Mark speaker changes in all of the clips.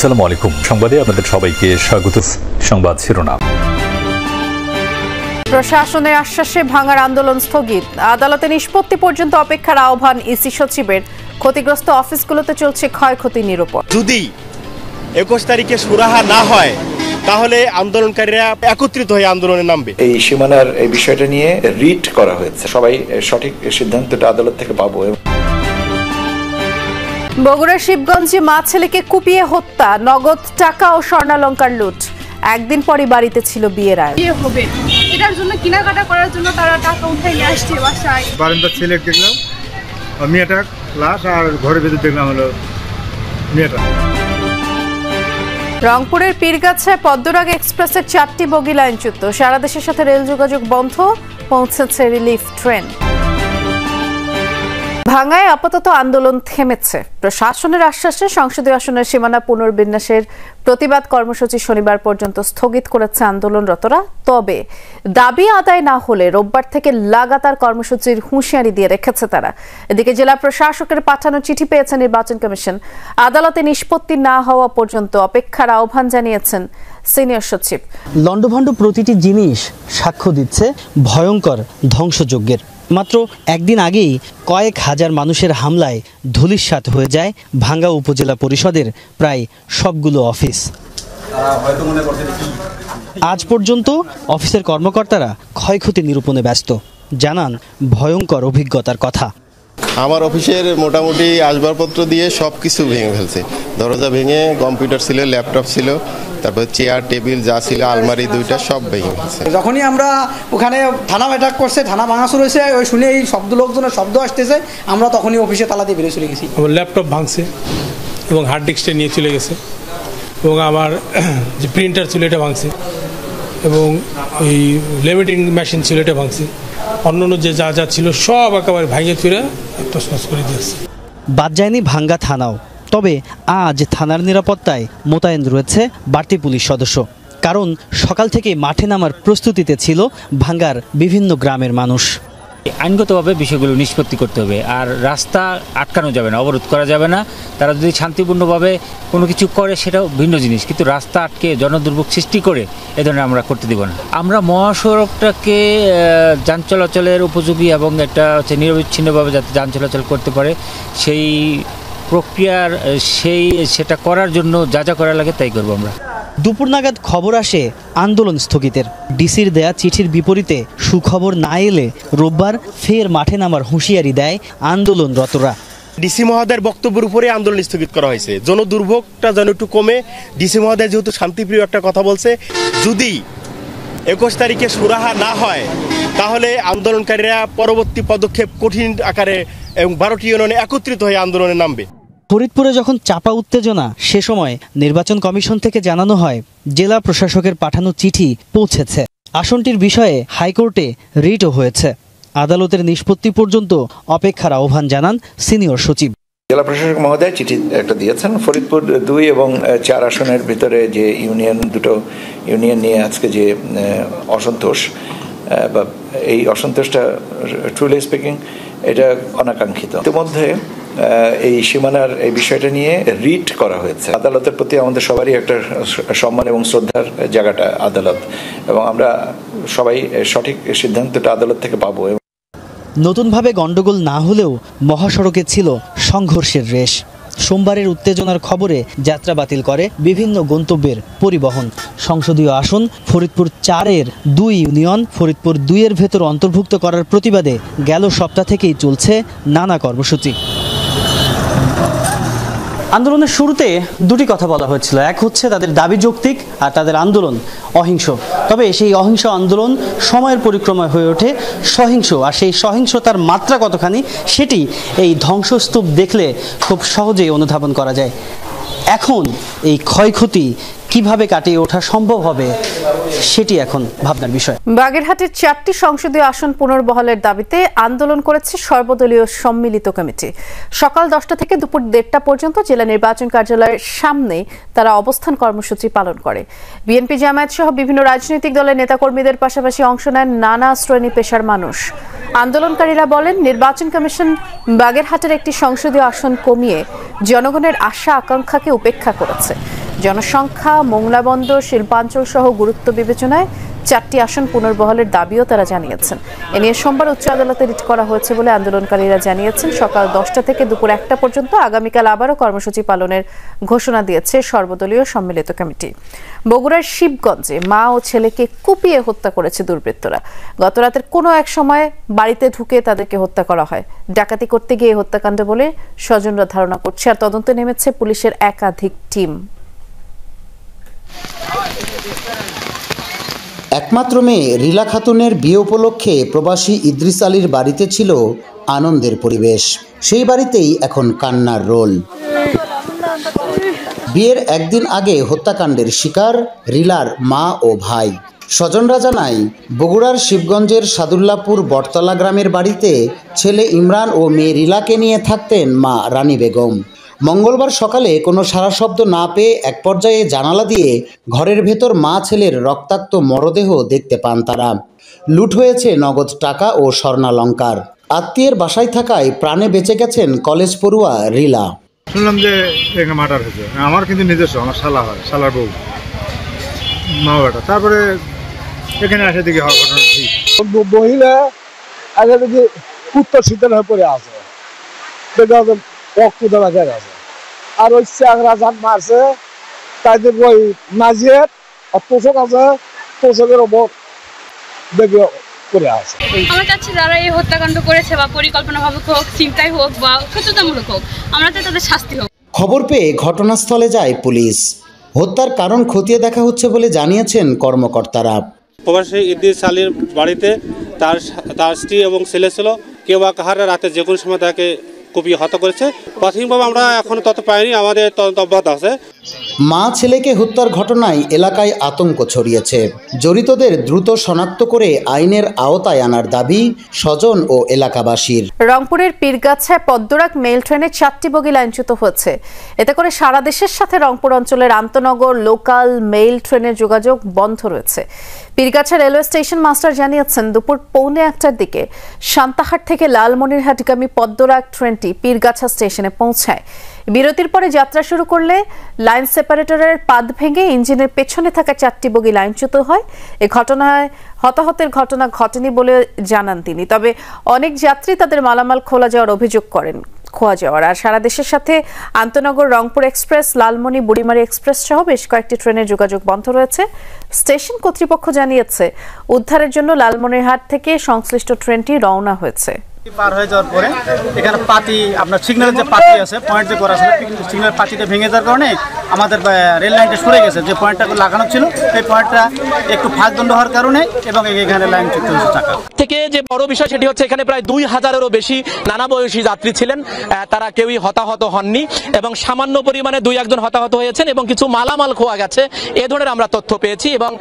Speaker 1: আসসালামু আলাইকুম। সংবাদে আপনাদের সবাইকে স্বাগত। সংবাদ শিরোনাম।
Speaker 2: প্রশাসনের আশ্বাসে ভাঙার আন্দোলন স্থগিত, আদালতে নিষ্পত্তি পর্যন্ত অপেক্ষার আহ্বান ইসি সচিবের। ক্ষতিগ্রস্ত অফিসগুলোতে চলছে ক্ষয়ক্ষতি নিরূপণ।
Speaker 3: যদি 21 তারিখে সুরাহা না হয় তাহলে আন্দোলনকারীরা একত্রিত হয়ে আন্দোলনে নামবে।
Speaker 4: এই সীমানার এই বিষয়টা নিয়ে রিট করা হয়েছে, সবাই সঠিক সিদ্ধান্তটা আদালত থেকে পাবো।
Speaker 2: বগুড়ার শিবগঞ্জে মা ছেলেকে কুপিয়ে হত্যা, নগদ টাকা ও স্বর্ণালংকার লুট। একদিন পরই বাড়িতে ছিল বিয়ের আয়োজন।
Speaker 5: বিয়ে হবে এটার জন্য কেনাকাটা করার জন্য তারা টাকা উঠে নিয়ে আসছে বাসায়।
Speaker 6: বারান্দার ছেলে দেখলাম মেয়েটা লাশ, আর ঘরের ভেতর দেখলাম হলো মেয়েটা।
Speaker 2: রংপুরের পীরগাছায় পদ্মরাগ এক্সপ্রেসের 4টি বগি লাইনচ্যুত, সারা দেশের সাথে রেল যোগাযোগ বন্ধ, পৌঁছেছে রিলিফ ট্রেন। ভাঙ্গায় আপাতত আন্দোলন থেমেছে, প্রশাসনের আশ্বাসে সংসদীয় আসনের সীমানা পুনর্বিন্যাসের প্রতিবাদ কর্মসূচি শনিবার পর্যন্ত স্থগিত করেছে আন্দোলনরতরা। তবে দাবি আদায় না হলে রোববার থেকে লাগাতার কর্মসূচির হুঁশিয়ারি দিয়ে রেখেছে তারা। এদিকে জেলা প্রশাসকের পাঠানো চিঠি পেয়েছে নির্বাচন কমিশন। আদালতে নিষ্পত্তি না হওয়া পর্যন্ত অপেক্ষার আহ্বান জানিয়েছেন সিনিয়র সচিব।
Speaker 7: লন্ডভন্ড প্রতিটি জিনিস সাক্ষ্য দিচ্ছে ভয়ঙ্কর ধ্বংসযজ্ঞের। মাত্র একদিন আগেই কয়েক হাজার মানুষের হামলায় ধূলিসাৎ হয়ে যায় ভাঙ্গা উপজেলা পরিষদের প্রায় সবগুলো অফিস। আজ পর্যন্ত অফিসের কর্মকর্তারা ক্ষয়ক্ষতি নিরূপণে ব্যস্ত, জানান ভয়ঙ্কর অভিজ্ঞতার কথা।
Speaker 8: আমার অফিসের মোটামুটি আসবাবপত্র দিয়ে সব কিছু ভেঙে ফেলছে। দরজা ভেঙে, কম্পিউটার ছিল, ল্যাপটপ ছিল, তারপর চেয়ার টেবিল যা ছিল, আলমারি দুইটা সব ভেঙে ফেলছে।
Speaker 9: যখনই আমরা ওখানে থানা অ্যাটাক করছে, থানা ভাঙাচুর হয়েছে, ওই শুনে এই লোকজনের শব্দ আসতেছে, আমরা তখনই অফিসে তালা দিয়ে বেরিয়ে চলে গেছি।
Speaker 10: আমার ল্যাপটপ ভাঙছে এবং হার্ড ডিস্কটা নিয়ে চলে গেছে, এবং আমার যে প্রিন্টার ছিল এটা ভাঙছে, এবং ওই লেমিটিং মেশিন ছিল এটা ভাঙছে। অন্যান্য যে যা যা ছিল সব একেবারে ভাঙে চুরে তছনছ করে দিয়েছে।
Speaker 7: বাদ যায়নি ভাঙ্গা থানাও, তবে আজ থানার নিরাপত্তায় মোতায়েন রয়েছে বাড়তি পুলিশ সদস্য, কারণ সকাল থেকে মাঠে নামার প্রস্তুতিতে ছিল ভাঙ্গার বিভিন্ন গ্রামের মানুষ।
Speaker 11: আইনগতভাবে বিষয়গুলো নিষ্পত্তি করতে হবে, আর রাস্তা আটকানো যাবে না, অবরোধ করা যাবে না। তারা যদি শান্তিপূর্ণভাবে কোনো কিছু করে সেটাও ভিন্ন জিনিস, কিন্তু রাস্তা আটকে জনদুর্ভোগ সৃষ্টি করে এ ধরনের আমরা করতে দেব না। আমরা মহাসড়কটাকে যান চলাচলের উপযোগী এবং একটা হচ্ছে নিরবিচ্ছিন্নভাবে যাতে যান চলাচল করতে পারে সেই প্রক্রিয়ার সেটা করার জন্য যা যা করা লাগে তাই করবো আমরা।
Speaker 7: দুপুর নাগাদ খবর আসে আন্দোলন স্থগিতের। ডিসির দেয়া চিঠির বিপরীতে সুখবর না এলে রোববার ফের মাঠে নামার হুঁশিয়ারি দেয় আন্দোলনরতরা।
Speaker 3: ডিসি মহোদয়ের বক্তব্যের উপরে আন্দোলন স্থগিত করা হয়েছে, জনদুর্ভোগটা যেন একটু কমে। ডিসি মহোদয় যেহেতু শান্তিপ্রিয় একটা কথা বলছে, যদি 21 তারিখে সুরাহা না হয় তাহলে আন্দোলনকারীরা পরবর্তী পদক্ষেপ কঠিন আকারে এবং 12টি ইউনিয়নে একত্রিত হয়ে আন্দোলনে নামবে।
Speaker 7: ফরিদপুরে যখন চাপা উত্তেজনা, সে সময় নির্বাচন কমিশন থেকে জানানো হয় জেলা প্রশাসকের পাঠানো চিঠি পৌঁছেছে। আসনটির বিষয়ে হাইকোর্টে রিটও হয়েছে। আদালতের নিষ্পত্তি পর্যন্ত অপেক্ষার আহ্বান জানান সিনিয়র সচিব।
Speaker 4: জেলা প্রশাসক মহোদয় চিঠি একটা দিয়েছেন। ফরিদপুর 2 এবং 4 আসনের ভিতরে যে দুটো ইউনিয়ন নিয়ে আজকে যে অসন্তোষ, বা এই অসন্তোষটা ট্রুলি স্পিকিং এটা অনাকাঙ্ক্ষিত। ইতিমধ্যে এই সীমানার এই বিষয়টা নিয়ে রিট করা হয়েছে। আদালতের প্রতি আমাদের সবারই একটা সম্মান এবং শ্রদ্ধার জায়গাটা আদালত, এবং আমরা সবাই সঠিক সিদ্ধান্তটা আদালত থেকে পাবো।
Speaker 7: নতুনভাবে গন্ডগোল না হলেও মহাসড়কে ছিল সংঘর্ষের রেশ। সোমবারের উত্তেজনার খবরে যাত্রা বাতিল করে বিভিন্ন গন্তব্যের পরিবহন। সংসদীয় আসন ফরিদপুর 4-এর 2 ইউনিয়ন ফরিদপুর 2-এর ভেতর অন্তর্ভুক্ত করার প্রতিবাদে গেল সপ্তাহ থেকেই চলছে নানা কর্মসূচি। আন্দোলনের শুরুতে দুটি কথা বলা হয়েছিল, এক হচ্ছে তাদের দাবি যৌক্তিক আর তাদের আন্দোলন অহিংস। তবে সেই অহিংস আন্দোলন সময়ের পরিক্রমায় হয়ে ওঠে সহিংস, আর সেই সহিংসতার মাত্রা কতখানি সেটি এই ধ্বংসস্তূপ দেখলে খুব সহজেই অনুধাবন করা যায়। এখন এই ক্ষয়ক্ষতি কিভাবে কাটিয়ে ওঠা সম্ভব হবে সেটি এখন ভাবনার বিষয়।
Speaker 2: বাগেরহাটের 4টি সংসদীয় আসন পুনর্বহালের দাবিতে আন্দোলন করেছে সর্বদলীয় সম্মিলিত কমিটি। সকাল 10টা থেকে দুপুর 1:30 পর্যন্ত জেলা নির্বাচন কার্যালয়ের সামনে তারা অবস্থান কর্মসূচি পালন করে। বিএনপি, জামায়াত সহ বিভিন্ন রাজনৈতিক দলের নেতাকর্মীদের পাশাপাশি অংশ নেন নানা শ্রেণী পেশার মানুষ। আন্দোলনকারীরা বলেন, নির্বাচন কমিশন বাগেরহাটের একটি সংসদীয় আসন কমিয়ে জনগণের আশা আকাঙ্ক্ষাকে উপেক্ষা করেছে। জনসংখ্যা, মোংলা বন্দর, শিল্পাঞ্চল সহ গুরুত্ব বিবেচনায় 4টি আসন পুনর্বহালের দাবিও তারা জানিয়েছেন। এ নিয়ে সোমবার উচ্চ আদালতে রিট করা হয়েছে বলে আন্দোলনকারীরা জানিয়েছেন। সকাল 10টা থেকে দুপুর 1টা পর্যন্ত আগামীকাল আবারও কর্মসূচি পালনের ঘোষণা দিয়েছে সর্বদলীয় সম্মিলিত কমিটি। বগুড়ার শিবগঞ্জে মা ও ছেলেকে কুপিয়ে হত্যা করেছে দুর্বৃত্তরা। গত রাতের কোনো এক সময় বাড়িতে ঢুকে তাদেরকে হত্যা করা হয়। ডাকাতি করতে গিয়ে হত্যাকাণ্ড বলে স্বজনরা ধারণা করছে, আর তদন্তে নেমেছে পুলিশের একাধিক টিম।
Speaker 12: একমাত্র মেয়ে রিলা খাতুনের বিয়ে উপলক্ষে প্রবাসী ইদ্রিস আলীর বাড়িতে ছিল আনন্দের পরিবেশ। সেই বাড়িতেই এখন কান্নার রোল। বিয়ের একদিন আগে হত্যাকাণ্ডের শিকার রিলার মা ও ভাই। স্বজনরা জানায়, বগুড়ার শিবগঞ্জের সাদুল্লাপুর বটতলা গ্রামের বাড়িতে ছেলে ইমরান ও মেয়ে রিলাকে নিয়ে থাকতেন মা রানী বেগম। মঙ্গলবার সকালে কোনো সাড়া শব্দ না পেয়ে এক পর্যায়ে জানালা দিয়ে ঘরের ভেতর মা ছেলের রক্তাক্ত মরদেহ দেখতে পান তারা। লুট হয়েছে নগদ টাকা ও স্বর্ণালংকার। আত্মীয়ের বাসায় থাকায় প্রাণে বেঁচে গেছেন কলেজ পড়ুয়া রিলা।
Speaker 6: শুনলাম যে এখানে মার্ডার হয়েছে। আমার কিন্তু নিজস্ব, আমার শালা হয়, শালার বউ, মা বাবাটা। তারপরে এখানে আসে দেখি হওয়ার ঘটনা ঠিক।
Speaker 13: মহিলা আগে দেখি উত্তর শীতল হয়ে পড়ে আছে, রক্ত দেওয়া যায় আছে। আর ওই চাকরা যান মারছে তাদের ওই নাজিয়ের তোষক আছে, তোষকের ওপর দেখে করে আছে।
Speaker 5: আমরা চাচ্ছি যারা এই হত্যাকাণ্ড করেছে বা পরিকল্পনাভাবে হোক, চিন্তাই হোক বা সচেতনমূলক হোক, আমরা চাই তাদের শাস্তি হোক।
Speaker 12: খবর পেয়ে ঘটনাস্থলে যায় পুলিশ। হত্যার কারণ খতিয়ে দেখা হচ্ছে বলে জানিয়েছেন কর্মকর্তারা।
Speaker 14: প্রবাসী ইদ্রিস আলীর বাড়িতে তার স্ত্রী এবং ছেলে ছিল। কেউ বা কাহারা রাতে যে কোনো সময় তাকে কুপিয়ে হত্যা করেছে। প্রাথমিকভাবে আমরা এখনো তত পাইনি, আমাদের তদন্ত অব্যাহত আছে।
Speaker 12: মা ছেলেকে হত্যার ঘটনায় এলাকায় আতঙ্ক ছড়িয়েছে। জড়িতদের দ্রুত শনাক্ত করে আইনের আওতায় আনার দাবি স্বজন ও এলাকাবাসীর।
Speaker 2: রংপুরের পীরগাছায় পদ্মরাগ মেইল ট্রেনে 4টি বগি লাইনচ্যুত হচ্ছে। এতে করে সারা দেশের সাথে রংপুর অঞ্চলের আন্তনগর লোকাল মেইল ট্রেনের যোগাযোগ বন্ধ রয়েছে। পীরগাছা রেলওয়ে স্টেশন মাস্টার জানিয়েছেন, দুপুর 1:45টার দিকে সান্তাহাট থেকে লালমনিরহাটগামী পদ্মরাগ ট্রেনটি পীরগাছা স্টেশনে পৌঁছায়। বিরতির পরে যাত্রা শুরু করলে লাইন সেপারেটরের পাত ভেঙে ইঞ্জিনের পেছনে থাকা 4টি বগি লাইনচ্যুত হয়। এ ঘটনায় হতাহতের ঘটনা ঘটেনি বলে জানান তিনি। তবে অনেক যাত্রী তাদের মালামাল খোয়া যাওয়ার আর সারা দেশের সাথে আন্তনগর রংপুর এক্সপ্রেস, লালমনি বুড়িমারি এক্সপ্রেস সহ বেশ কয়েকটি ট্রেনের যোগাযোগ বন্ধ রয়েছে। স্টেশন কর্তৃপক্ষ জানিয়েছে, উদ্ধারের জন্য লালমনিরহাট থেকে সংশ্লিষ্ট ট্রেনটি রওনা হয়েছে।
Speaker 15: পার হয়ে যাওয়ার পরে এখানে পাতি, আপনার সিগন্যালের যে পাতি আছে, পয়েন্ট যে করা আছে, সিগন্যাল পাতিটা ভেঙে যাওয়ার কারণে আমাদের রেল লাইনটা সরে গেছে। যে পয়েন্টটা লাগানো ছিল এই পয়েন্টটা একটু ফাঁকদণ্ড হওয়ার কারণে এবং এখানে লাইন চুক্তি হয়েছে টাকা
Speaker 16: থেকে। যে বড় বিষয় সেটি হচ্ছে এখানে প্রায় 2000-এরও বেশি নানা বয়সী যাত্রী ছিলেন। তারা কেউই হতাহত হননি এবং সামান্য পরিমাণে 2-1 জন হতাহত হয়েছেন এবং কিছু মালামাল খোয়া গেছে, এ ধরনের আমরা তথ্য পেয়েছি। এবং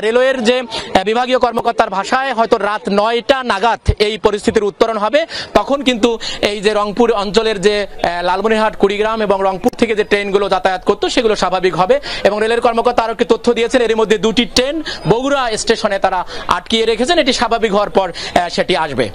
Speaker 16: রেলওয়ের যে বিভাগীয় কর্মকর্তার ভাষায় হয়তো রাত 9টা নাগাদ এই পরিস্থিতির উত্তরণ হবে। তখন কিন্তু এই যে রংপুর অঞ্চলের যে লালমনিরহাট, কুড়িগ্রাম এবং রংপুর থেকে যে ট্রেনগুলো যাতায়াত করতো সেগুলো স্বাভাবিক হবে। এবং রেলের কর্মকর্তা আরো একটি তথ্য দিয়েছেন, এর মধ্যে 2টি ট্রেন বগুড়া স্টেশনে তারা আটকিয়ে রেখেছেন। এটি স্বাভাবিক হওয়ার পর সেটি আসবে।